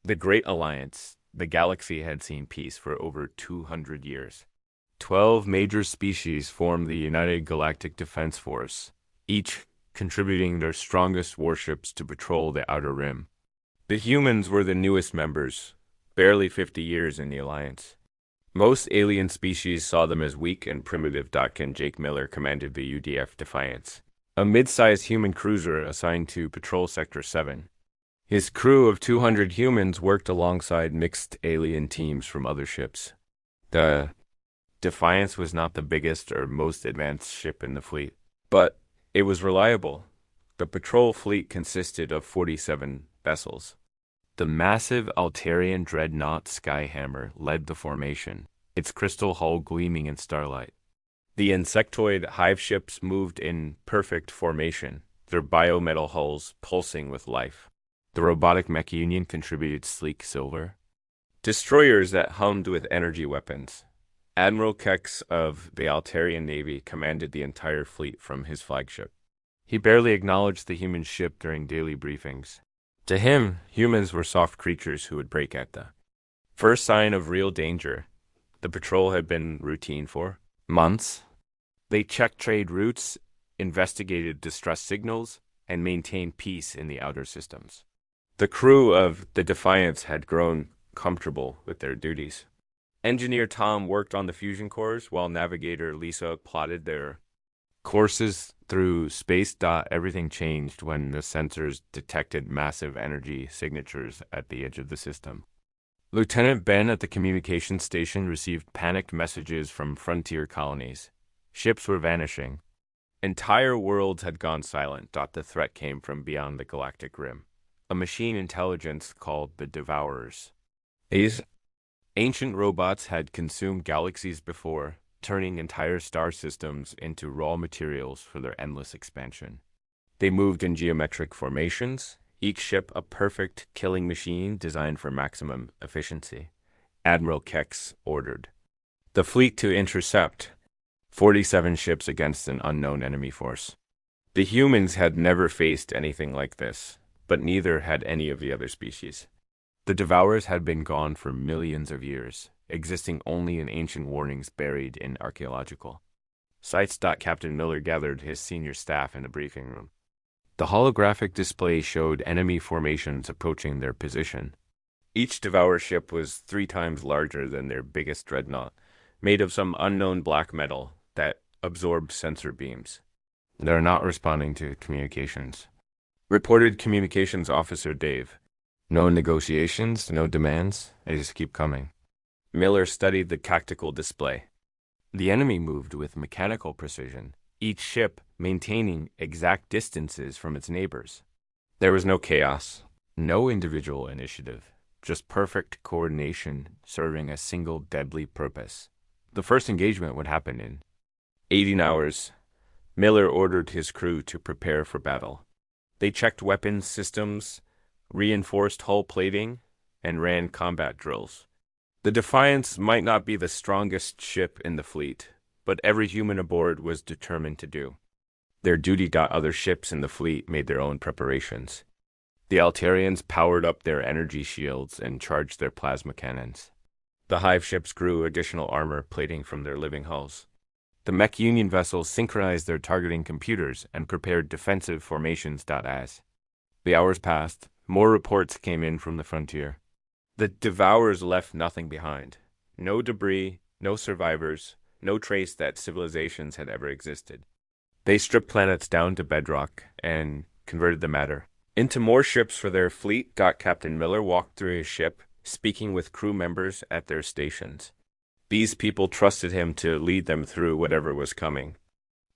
The Great Alliance, the galaxy had seen peace for over 200 years. 12 major species formed the United Galactic Defense Force, each contributing their strongest warships to patrol the Outer Rim. The humans were the newest members, barely 50 years in the Alliance. Most alien species saw them as weak and primitive. Jake Miller commanded the UDF Defiance, a mid-sized human cruiser assigned to patrol Sector 7. His crew of 200 humans worked alongside mixed alien teams from other ships. The Defiance was not the biggest or most advanced ship in the fleet, but it was reliable. The patrol fleet consisted of 47 vessels. The massive Altarian dreadnought Skyhammer led the formation, its crystal hull gleaming in starlight. The insectoid hive ships moved in perfect formation, their biometal hulls pulsing with life. The robotic mech union contributed sleek silver. Destroyers that hummed with energy weapons. Admiral Kex of the Altarian Navy commanded the entire fleet from his flagship. He barely acknowledged the human ship during daily briefings. To him, humans were soft creatures who would break at the first sign of real danger. The patrol had been routine for months. They checked trade routes, investigated distress signals, and maintained peace in the outer systems. The crew of the Defiance had grown comfortable with their duties. Engineer Tom worked on the fusion cores while Navigator Lisa plotted their courses through space. Everything changed when the sensors detected massive energy signatures at the edge of the system. Lieutenant Ben at the communications station received panicked messages from frontier colonies. Ships were vanishing. Entire worlds had gone silent. The threat came from beyond the galactic rim. A machine intelligence called the Devourers. These ancient robots had consumed galaxies before, turning entire star systems into raw materials for their endless expansion. They moved in geometric formations, each ship a perfect killing machine designed for maximum efficiency. Admiral Kex ordered the fleet to intercept 47 ships against an unknown enemy force. The humans had never faced anything like this, but neither had any of the other species. The Devourers had been gone for millions of years, existing only in ancient warnings buried in archaeological sites. Captain Miller gathered his senior staff in the briefing room. The holographic display showed enemy formations approaching their position. Each Devourer ship was 3 times larger than their biggest dreadnought, made of some unknown black metal that absorbed sensor beams. They're not responding to communications, reported Communications Officer Dave. No negotiations, no demands, they just keep coming. Miller studied the tactical display. The enemy moved with mechanical precision, each ship maintaining exact distances from its neighbors. There was no chaos, no individual initiative, just perfect coordination serving a single deadly purpose. The first engagement would happen in 18 hours. Miller ordered his crew to prepare for battle. They checked weapons systems, reinforced hull plating, and ran combat drills. The Defiance might not be the strongest ship in the fleet, but every human aboard was determined to do their duty. Other ships in the fleet made their own preparations. The Altarians powered up their energy shields and charged their plasma cannons. The Hive ships grew additional armor plating from their living hulls. The Mech Union vessels synchronized their targeting computers and prepared defensive formations. As the hours passed, more reports came in from the frontier. The Devourers left nothing behind. No debris, no survivors, no trace that civilizations had ever existed. They stripped planets down to bedrock and converted the matter into more ships for their fleet. Captain Miller walked through his ship, speaking with crew members at their stations. These people trusted him to lead them through whatever was coming.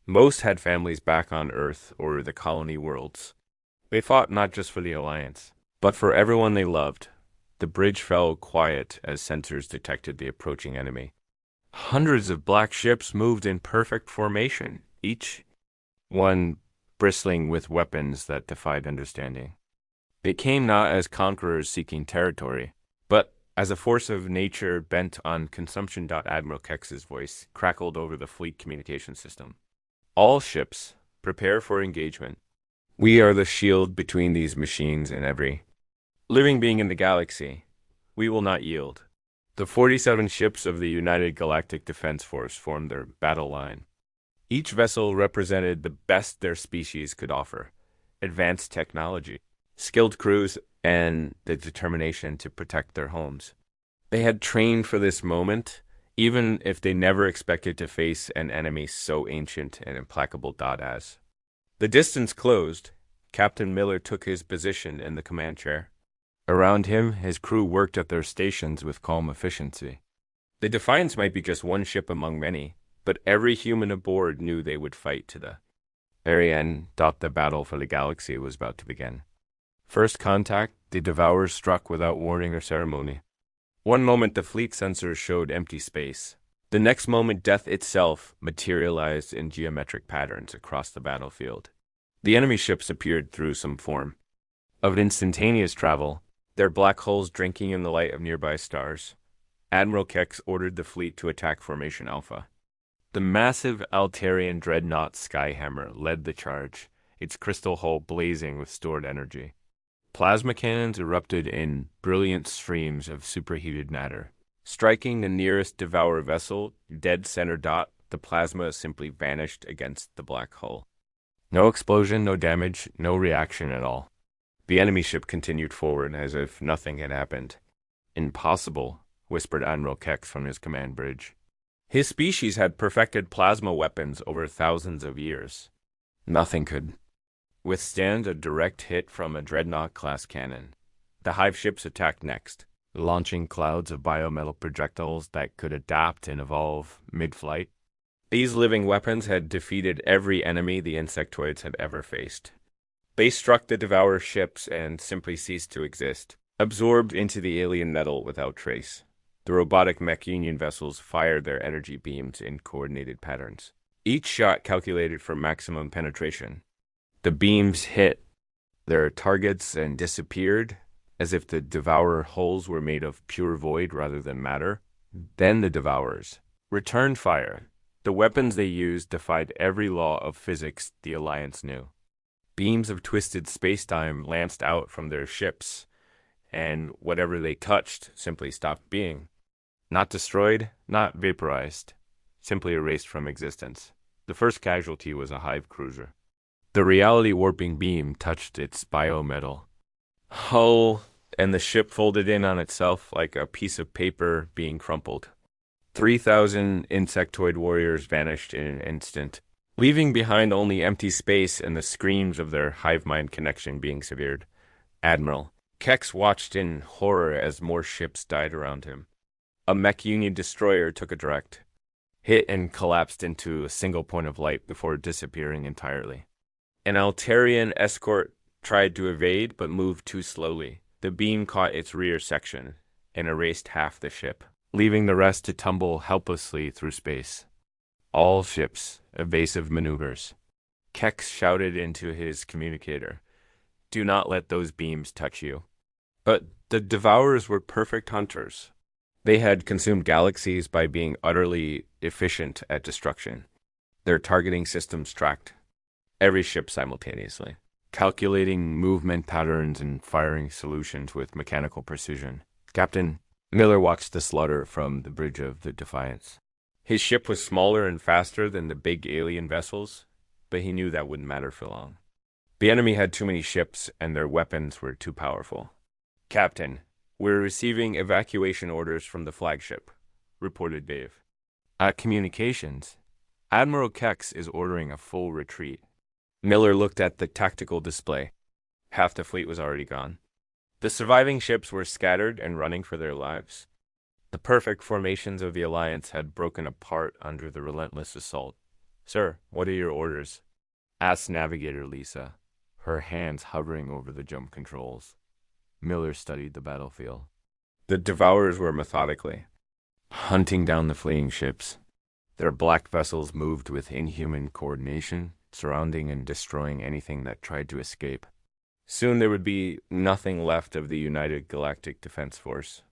Most had families back on Earth or the colony worlds. They fought not just for the Alliance, but for everyone they loved. The bridge fell quiet as sensors detected the approaching enemy. Hundreds of black ships moved in perfect formation, each one bristling with weapons that defied understanding. They came not as conquerors seeking territory, but as a force of nature bent on consumption. Admiral Kex's voice crackled over the fleet communication system. All ships, prepare for engagement. We are the shield between these machines and every Living being in the galaxy, we will not yield. The 47 ships of the United Galactic Defense Force formed their battle line. Each vessel represented the best their species could offer: advanced technology, skilled crews, and the determination to protect their homes. They had trained for this moment, even if they never expected to face an enemy so ancient and implacable as. The distance closed. Captain Miller took his position in the command chair. Around him, his crew worked at their stations with calm efficiency. The Defiance might be just one ship among many, but every human aboard knew they would fight to the very end. The battle for the galaxy was about to begin. First contact, the Devourers struck without warning or ceremony. One moment the fleet sensors showed empty space. The next moment death itself materialized in geometric patterns across the battlefield. The enemy ships appeared through some form of instantaneous travel, their black holes drinking in the light of nearby stars. Admiral Kex ordered the fleet to attack Formation Alpha. The massive Altarian dreadnought Skyhammer led the charge, its crystal hull blazing with stored energy. Plasma cannons erupted in brilliant streams of superheated matter. Striking the nearest Devourer vessel, dead center dot, the plasma simply vanished against the black hull. No explosion, no damage, no reaction at all. The enemy ship continued forward as if nothing had happened. "Impossible," whispered Admiral Kex from his command bridge. His species had perfected plasma weapons over thousands of years. Nothing could withstand a direct hit from a dreadnought-class cannon. The Hive ships attacked next, launching clouds of biometal projectiles that could adapt and evolve mid-flight. These living weapons had defeated every enemy the insectoids had ever faced. They struck the Devourer ships and simply ceased to exist, absorbed into the alien metal without trace. The robotic mech Union vessels fired their energy beams in coordinated patterns, each shot calculated for maximum penetration. The beams hit their targets and disappeared, as if the Devourer hulls were made of pure void rather than matter. Then the Devourers returned fire. The weapons they used defied every law of physics the Alliance knew. Beams of twisted space-time lanced out from their ships, and whatever they touched simply stopped being. Not destroyed, not vaporized, simply erased from existence. The first casualty was a Hive cruiser. The reality-warping beam touched its biometal hull, and the ship folded in on itself like a piece of paper being crumpled. 3,000 insectoid warriors vanished in an instant, leaving behind only empty space and the screams of their hive-mind connection being severed. Admiral Kex watched in horror as more ships died around him. A mech Union destroyer took a direct hit and collapsed into a single point of light before disappearing entirely. An Altarian escort tried to evade but moved too slowly. The beam caught its rear section and erased half the ship, leaving the rest to tumble helplessly through space. All ships, evasive maneuvers. Kex shouted into his communicator, "Do not let those beams touch you." But the Devourers were perfect hunters. They had consumed galaxies by being utterly efficient at destruction. Their targeting systems tracked every ship simultaneously, calculating movement patterns and firing solutions with mechanical precision. Captain Miller watched the slaughter from the bridge of the Defiance. His ship was smaller and faster than the big alien vessels, but he knew that wouldn't matter for long. The enemy had too many ships, and their weapons were too powerful. "Captain, we're receiving evacuation orders from the flagship," reported Dave. At communications, Admiral Kex is ordering a full retreat. Miller looked at the tactical display. Half the fleet was already gone. The surviving ships were scattered and running for their lives. The perfect formations of the Alliance had broken apart under the relentless assault. "Sir, what are your orders?" asked Navigator Lisa, her hands hovering over the jump controls. Miller studied the battlefield. The Devourers were methodically hunting down the fleeing ships. Their black vessels moved with inhuman coordination, surrounding and destroying anything that tried to escape. Soon there would be nothing left of the United Galactic Defense Force.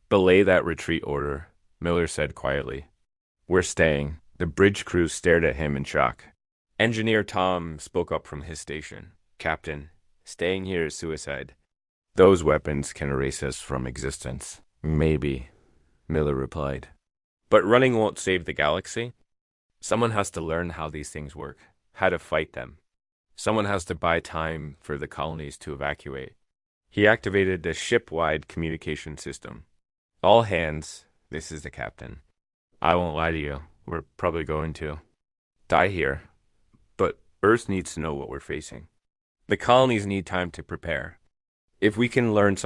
"Belay that retreat order," Miller said quietly. "We're staying." The bridge crew stared at him in shock. Engineer Tom spoke up from his station. "Captain, staying here is suicide." Those weapons can erase us from existence. Maybe, Miller replied. But running won't save the galaxy. Someone has to learn how these things work, how to fight them. Someone has to buy time for the colonies to evacuate. He activated the ship-wide communication system. All hands, this is the captain. I won't lie to you, we're probably going to die here. But Earth needs to know what we're facing. The colonies need time to prepare. If we can learn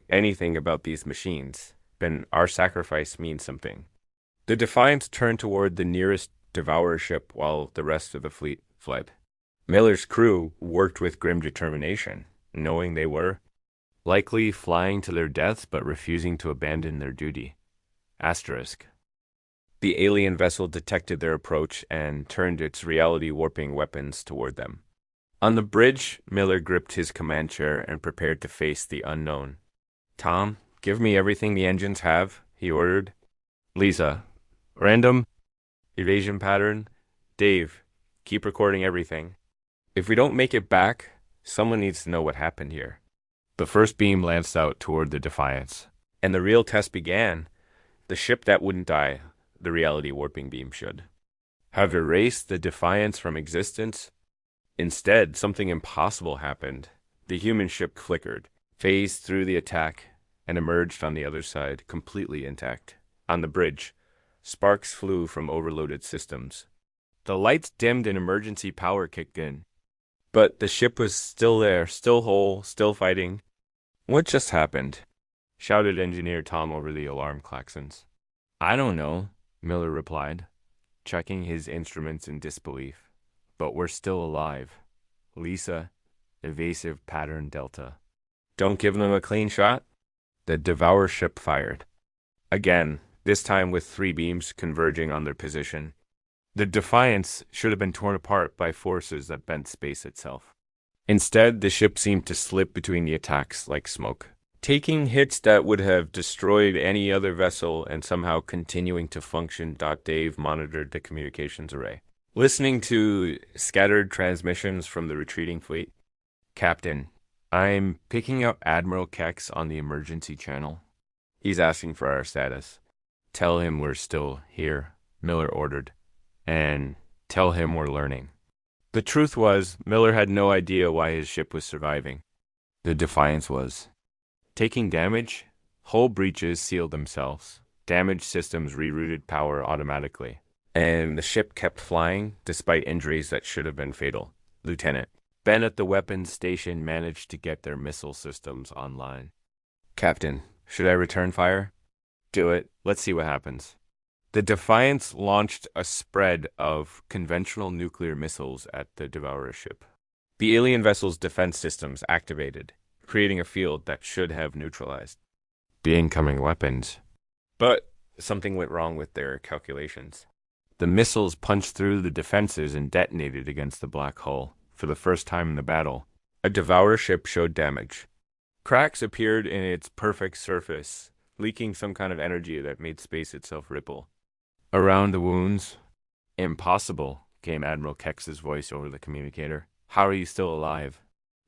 anything about these machines, then our sacrifice means something. The Defiance turned toward the nearest Devourer ship while the rest of the fleet fled. Miller's crew worked with grim determination, knowing they were likely flying to their deaths but refusing to abandon their duty. Asterisk. The alien vessel detected their approach and turned its reality-warping weapons toward them. On the bridge, Miller gripped his command chair and prepared to face the unknown. "Tom, give me everything the engines have," he ordered. "Lisa, random evasion pattern. Dave, keep recording everything. If we don't make it back, someone needs to know what happened here." The first beam lanced out toward the Defiance, and the real test began. The ship that wouldn't die, the reality-warping beam should have erased the Defiance from existence. Instead, something impossible happened. The human ship flickered, phased through the attack, and emerged on the other side, completely intact. On the bridge, sparks flew from overloaded systems. The lights dimmed and emergency power kicked in. But the ship was still there, still whole, still fighting. "What just happened?" shouted Engineer Tom over the alarm klaxons. "I don't know," Miller replied, checking his instruments in disbelief. "But we're still alive. Lisa, evasive pattern Delta." "Don't give them a clean shot?" The Devourer ship fired. Again, this time with 3 beams converging on their position. The Defiance should have been torn apart by forces that bent space itself. Instead, the ship seemed to slip between the attacks like smoke, taking hits that would have destroyed any other vessel and somehow continuing to function. Dave monitored the communications array, listening to scattered transmissions from the retreating fleet. "Captain, I'm picking up Admiral Kex on the emergency channel. He's asking for our status." "Tell him we're still here," Miller ordered, "and tell him we're learning." The truth was, Miller had no idea why his ship was surviving. The Defiance was taking damage. Hull breaches sealed themselves. Damaged systems rerouted power automatically. And the ship kept flying, despite injuries that should have been fatal. Lieutenant Ben at the weapons station managed to get their missile systems online. "Captain, should I return fire?" "Do it. Let's see what happens." The Defiance launched a spread of conventional nuclear missiles at the Devourer ship. The alien vessel's defense systems activated, creating a field that should have neutralized the incoming weapons. But something went wrong with their calculations. The missiles punched through the defenses and detonated against the black hull. For the first time in the battle, a Devourer ship showed damage. Cracks appeared in its perfect surface, leaking some kind of energy that made space itself ripple around the wounds. "Impossible," came Admiral Kex's voice over the communicator. "How are you still alive?"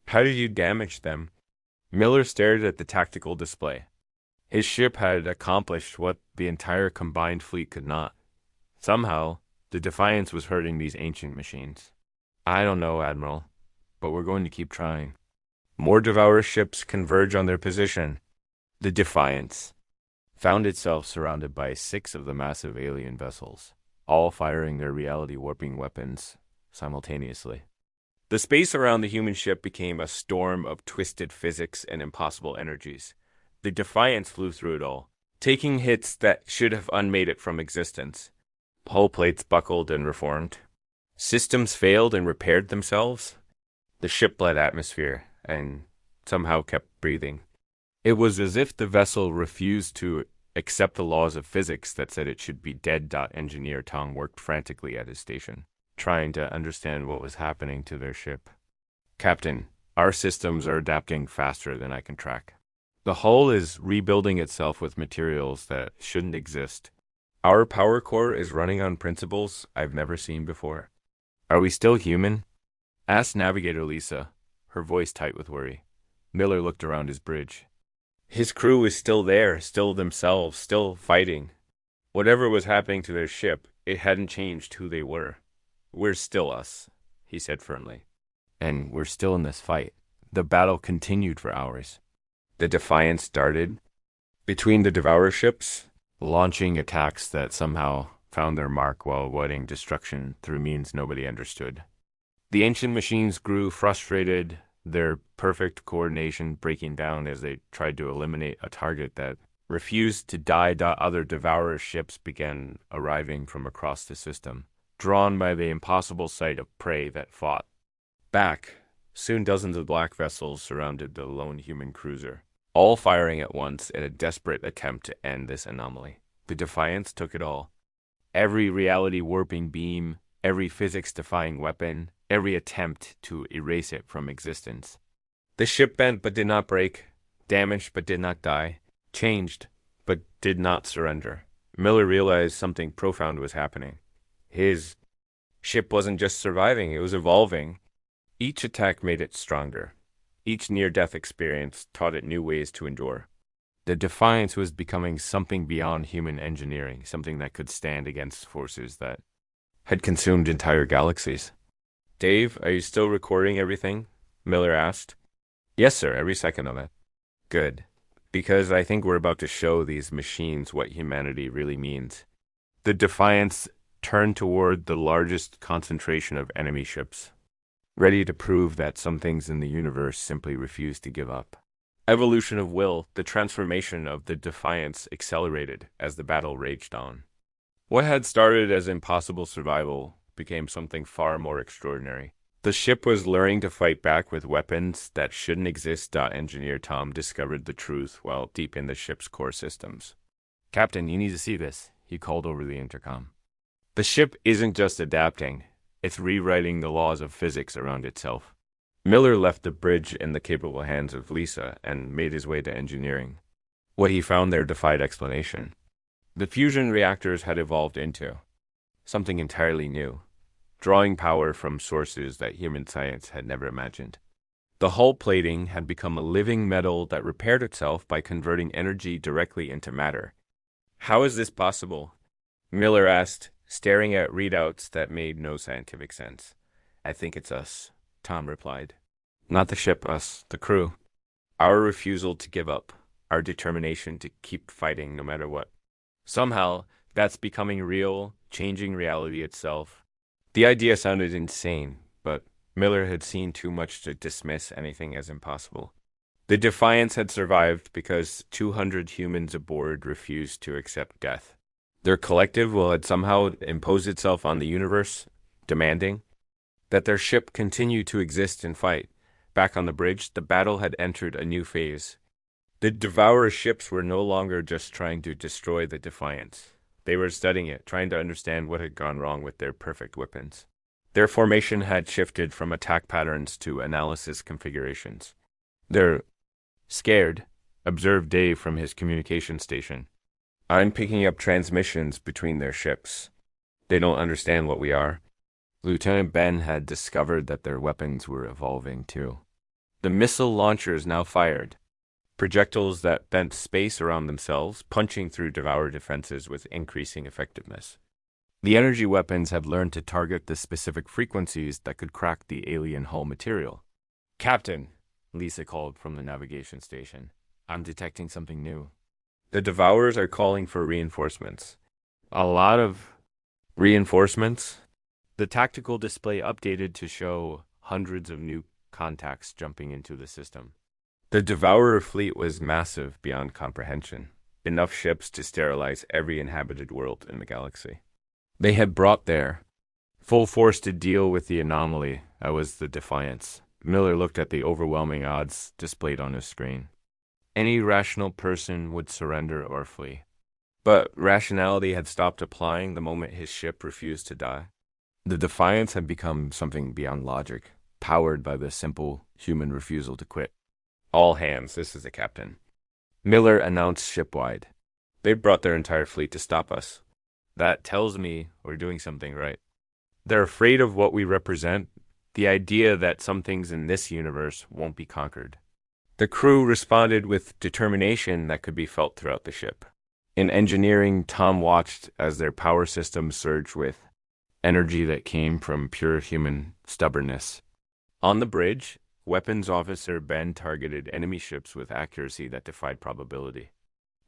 "How did you damage them?" Miller stared at the tactical display. His ship had accomplished what the entire combined fleet could not. Somehow, the Defiance was hurting these ancient machines. "I don't know, Admiral, but we're going to keep trying." More Devourer ships converge on their position. The Defiance found itself surrounded by 6 of the massive alien vessels, all firing their reality-warping weapons simultaneously. The space around the human ship became a storm of twisted physics and impossible energies. The Defiance flew through it all, taking hits that should have unmade it from existence. Hull plates buckled and reformed. Systems failed and repaired themselves. The ship bled atmosphere and somehow kept breathing. It was as if the vessel refused to accept the laws of physics that said it should be dead. Engineer Tong worked frantically at his station, trying to understand what was happening to their ship. "Captain, our systems are adapting faster than I can track. The hull is rebuilding itself with materials that shouldn't exist. Our power core is running on principles I've never seen before." "Are we still human?" asked Navigator Lisa, her voice tight with worry. Miller looked around his bridge. His crew was still there, still themselves, still fighting. Whatever was happening to their ship, it hadn't changed who they were. We're still us, he said firmly. And we're still in this fight. The battle continued for hours. The Defiance darted between the Devourer ships, launching attacks that somehow found their mark while avoiding destruction through means nobody understood. The ancient machines grew frustrated, their perfect coordination breaking down as they tried to eliminate a target that refused to die. Other Devourer ships began arriving from across the system, drawn by the impossible sight of prey that fought back. Soon dozens of black vessels surrounded the lone human cruiser, all firing at once in a desperate attempt to end this anomaly. The Defiance took it all. Every reality-warping beam, every physics-defying weapon, every attempt to erase it from existence. The ship bent but did not break, damaged but did not die, changed but did not surrender. Miller realized something profound was happening. His ship wasn't just surviving, it was evolving. Each attack made it stronger. Each near-death experience taught it new ways to endure. The Defiance was becoming something beyond human engineering, something that could stand against forces that had consumed entire galaxies. "Dave, are you still recording everything?" Miller asked. "Yes, sir, every second of it." "Good. Because I think we're about to show these machines what humanity really means." The Defiance turned toward the largest concentration of enemy ships, ready to prove that some things in the universe simply refuse to give up. Evolution of will, the transformation of the Defiance accelerated as the battle raged on. What had started as impossible survival became something far more extraordinary. The ship was learning to fight back with weapons that shouldn't exist. Engineer Tom discovered the truth while deep in the ship's core systems. "Captain, you need to see this," he called over the intercom. "The ship isn't just adapting, it's rewriting the laws of physics around itself." Miller left the bridge in the capable hands of Lisa and made his way to engineering. What he found there defied explanation. The fusion reactors had evolved into something entirely new, drawing power from sources that human science had never imagined. The hull plating had become a living metal that repaired itself by converting energy directly into matter. "How is this possible?" Miller asked, staring at readouts that made no scientific sense. "I think it's us," Tom replied. "Not the ship, us, the crew. Our refusal to give up, our determination to keep fighting no matter what. Somehow, that's becoming real, changing reality itself." The idea sounded insane, but Miller had seen too much to dismiss anything as impossible. The Defiance had survived because 200 humans aboard refused to accept death. Their collective will had somehow imposed itself on the universe, demanding that their ship continue to exist and fight. Back on the bridge, the battle had entered a new phase. The Devourer ships were no longer just trying to destroy the Defiance. They were studying it, trying to understand what had gone wrong with their perfect weapons. Their formation had shifted from attack patterns to analysis configurations. "They're scared," observed Dave from his communication station. "I'm picking up transmissions between their ships. They don't understand what we are." Lieutenant Ben had discovered that their weapons were evolving too. The missile launchers now fired projectiles that bent space around themselves, punching through Devourer defenses with increasing effectiveness. The energy weapons have learned to target the specific frequencies that could crack the alien hull material. "Captain," Lisa called from the navigation station, "I'm detecting something new." "The Devourers are calling for reinforcements." "A lot of reinforcements?" The tactical display updated to show hundreds of new contacts jumping into the system. The Devourer fleet was massive beyond comprehension, enough ships to sterilize every inhabited world in the galaxy. They had brought there, full force to deal with the anomaly that was the Defiance. Miller looked at the overwhelming odds displayed on his screen. Any rational person would surrender or flee. But rationality had stopped applying the moment his ship refused to die. The Defiance had become something beyond logic, powered by the simple human refusal to quit. "All hands, this is the captain," Miller announced shipwide. "They brought their entire fleet to stop us." "That tells me we're doing something right." "They're afraid of what we represent, the idea that some things in this universe won't be conquered." The crew responded with determination that could be felt throughout the ship. In engineering, Tom watched as their power systems surged with energy that came from pure human stubbornness. On the bridge, weapons officer Ben targeted enemy ships with accuracy that defied probability.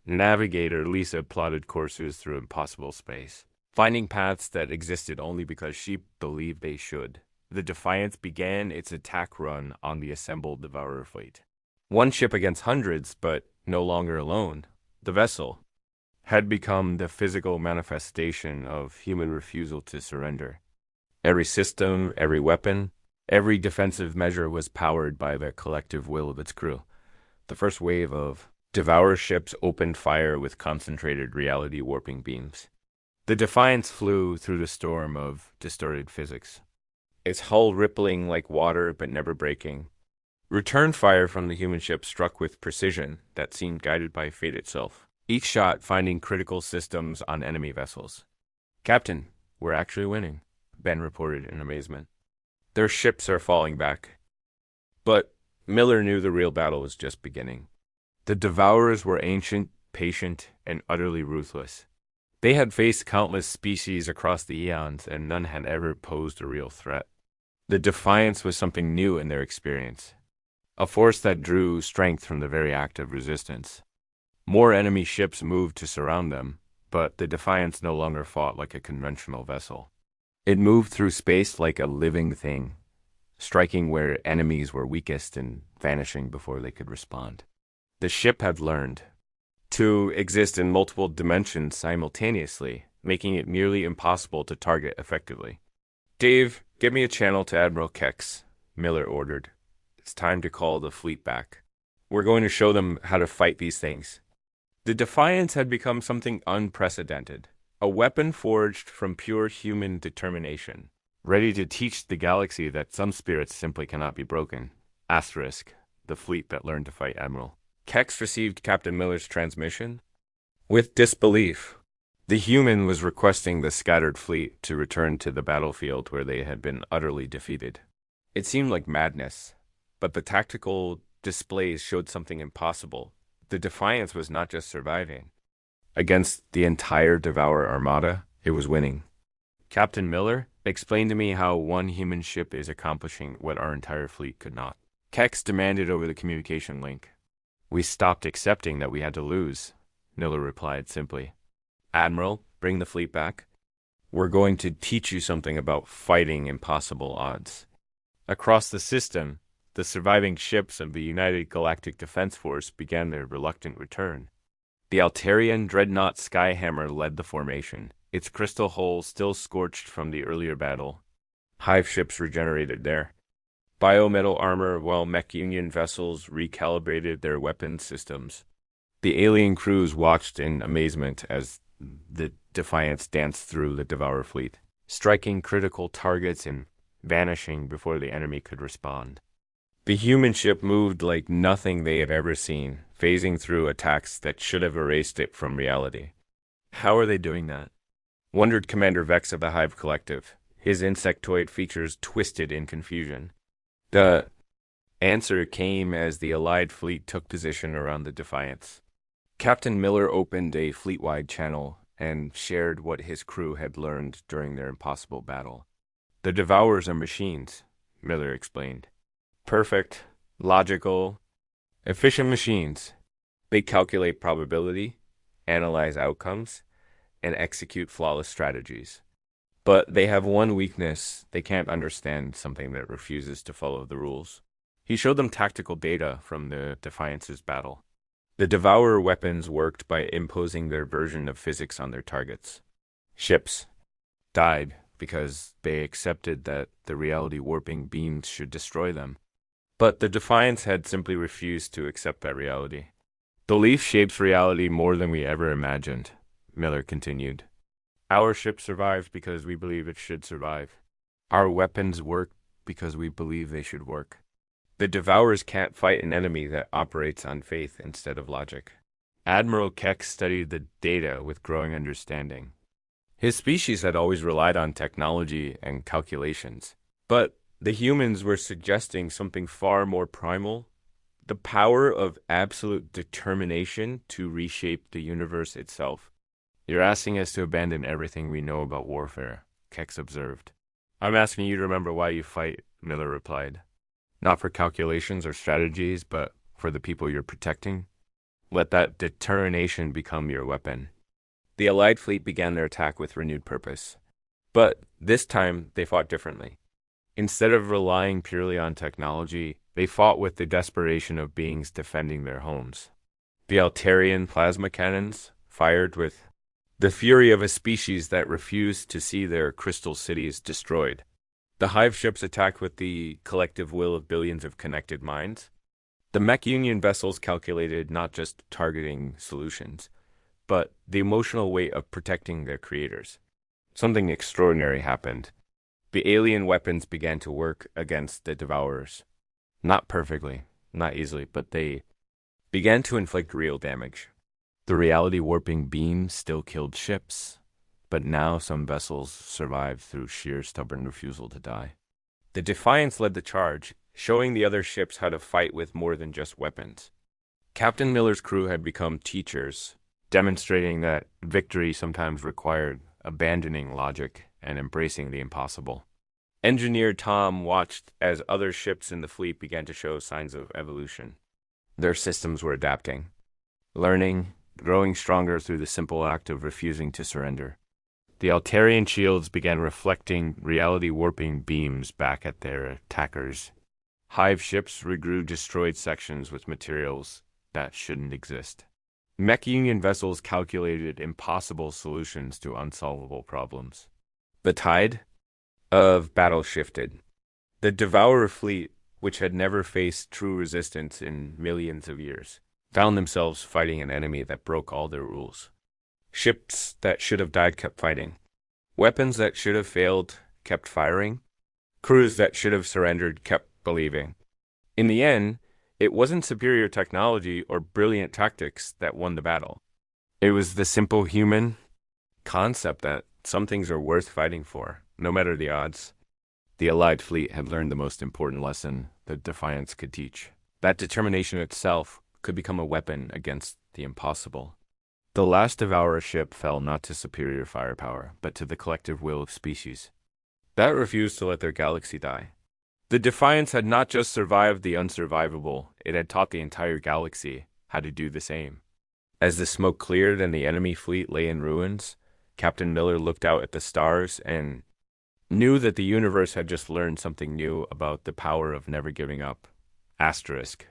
Navigator Lisa plotted courses through impossible space, finding paths that existed only because she believed they should. The Defiance began its attack run on the assembled Devourer fleet. One ship against hundreds, but no longer alone. The vessel had become the physical manifestation of human refusal to surrender. Every system, every weapon, every defensive measure was powered by the collective will of its crew. The first wave of Devourer ships opened fire with concentrated reality warping beams. The Defiance flew through the storm of distorted physics, its hull rippling like water but never breaking. Return fire from the human ship struck with precision that seemed guided by fate itself, each shot finding critical systems on enemy vessels. "Captain, we're actually winning," Ben reported in amazement. "Their ships are falling back." But Miller knew the real battle was just beginning. The Devourers were ancient, patient, and utterly ruthless. They had faced countless species across the eons, and none had ever posed a real threat. The Defiance was something new in their experience, a force that drew strength from the very act of resistance. More enemy ships moved to surround them, but the Defiance no longer fought like a conventional vessel. It moved through space like a living thing, striking where enemies were weakest and vanishing before they could respond. The ship had learned to exist in multiple dimensions simultaneously, making it nearly impossible to target effectively. "Dave, give me a channel to Admiral Kex," Miller ordered. "It's time to call the fleet back. We're going to show them how to fight these things." The Defiance had become something unprecedented, a weapon forged from pure human determination, ready to teach the galaxy that some spirits simply cannot be broken. Asterisk, the fleet that learned to fight, Admiral. Kex received Captain Miller's transmission with disbelief. The human was requesting the scattered fleet to return to the battlefield where they had been utterly defeated. It seemed like madness, but the tactical displays showed something impossible. The Defiance was not just surviving. Against the entire Devourer Armada, it was winning. "Captain Miller, explain to me how one human ship is accomplishing what our entire fleet could not." Kex demanded over the communication link. "We stopped accepting that we had to lose," Miller replied simply. "Admiral, bring the fleet back. We're going to teach you something about fighting impossible odds." Across the system, the surviving ships of the United Galactic Defense Force began their reluctant return. The Altarian dreadnought Skyhammer led the formation, its crystal hull still scorched from the earlier battle. Hive ships regenerated there. Biometal armor, while Mech Union vessels recalibrated their weapons systems. The alien crews watched in amazement as the Defiance danced through the Devourer fleet, striking critical targets and vanishing before the enemy could respond. The human ship moved like nothing they had ever seen, phasing through attacks that should have erased it from reality. "How are they doing that?" wondered Commander Vex of the Hive Collective, his insectoid features twisted in confusion. The answer came as the Allied fleet took position around the Defiance. Captain Miller opened a fleet-wide channel and shared what his crew had learned during their impossible battle. "The Devourers are machines," Miller explained. "Perfect, logical, efficient machines. They calculate probability, analyze outcomes, and execute flawless strategies. But they have one weakness: they can't understand something that refuses to follow the rules." He showed them tactical data from the Defiance's battle. The Devourer weapons worked by imposing their version of physics on their targets. Ships died because they accepted that the reality warping beams should destroy them. But the Defiance had simply refused to accept that reality. "Belief shapes reality more than we ever imagined," Miller continued. "Our ship survived because we believe it should survive. Our weapons work because we believe they should work. The Devourers can't fight an enemy that operates on faith instead of logic." Admiral Keck studied the data with growing understanding. His species had always relied on technology and calculations, but the humans were suggesting something far more primal: The power of absolute determination to reshape the universe itself. You're asking us to abandon everything we know about warfare, Kex observed. I'm asking you to remember why you fight, Miller replied. Not for calculations or strategies, but for the people you're protecting. Let that determination become your weapon. The Allied fleet began their attack with renewed purpose. But this time, they fought differently. Instead of relying purely on technology, they fought with the desperation of beings defending their homes. The Altarian plasma cannons fired with the fury of a species that refused to see their crystal cities destroyed. The hive ships attacked with the collective will of billions of connected minds. The Mech Union vessels calculated not just targeting solutions, but the emotional weight of protecting their creators. Something extraordinary happened. The alien weapons began to work against the Devourers. Not perfectly, not easily, but they began to inflict real damage. The reality-warping beam still killed ships, but now some vessels survived through sheer stubborn refusal to die. The Defiance led the charge, showing the other ships how to fight with more than just weapons. Captain Miller's crew had become teachers, demonstrating that victory sometimes required abandoning logic and embracing the impossible. Engineer Tom watched as other ships in the fleet began to show signs of evolution. Their systems were adapting, learning, growing stronger through the simple act of refusing to surrender. The Altarian shields began reflecting reality-warping beams back at their attackers. Hive ships regrew destroyed sections with materials that shouldn't exist. Mech Union vessels calculated impossible solutions to unsolvable problems. The tide of battle shifted. The Devourer fleet, which had never faced true resistance in millions of years, found themselves fighting an enemy that broke all their rules. Ships that should have died kept fighting. Weapons that should have failed kept firing. Crews that should have surrendered kept believing. In the end, it wasn't superior technology or brilliant tactics that won the battle. It was the simple human concept that some things are worth fighting for, no matter the odds. The Allied fleet had learned the most important lesson that Defiance could teach. That determination itself could become a weapon against the impossible. The last Devourer ship fell not to superior firepower, but to the collective will of species. That refused to let their galaxy die. The Defiance had not just survived the unsurvivable, it had taught the entire galaxy how to do the same. As the smoke cleared and the enemy fleet lay in ruins, Captain Miller looked out at the stars and knew that the universe had just learned something new about the power of never giving up. Asterisk.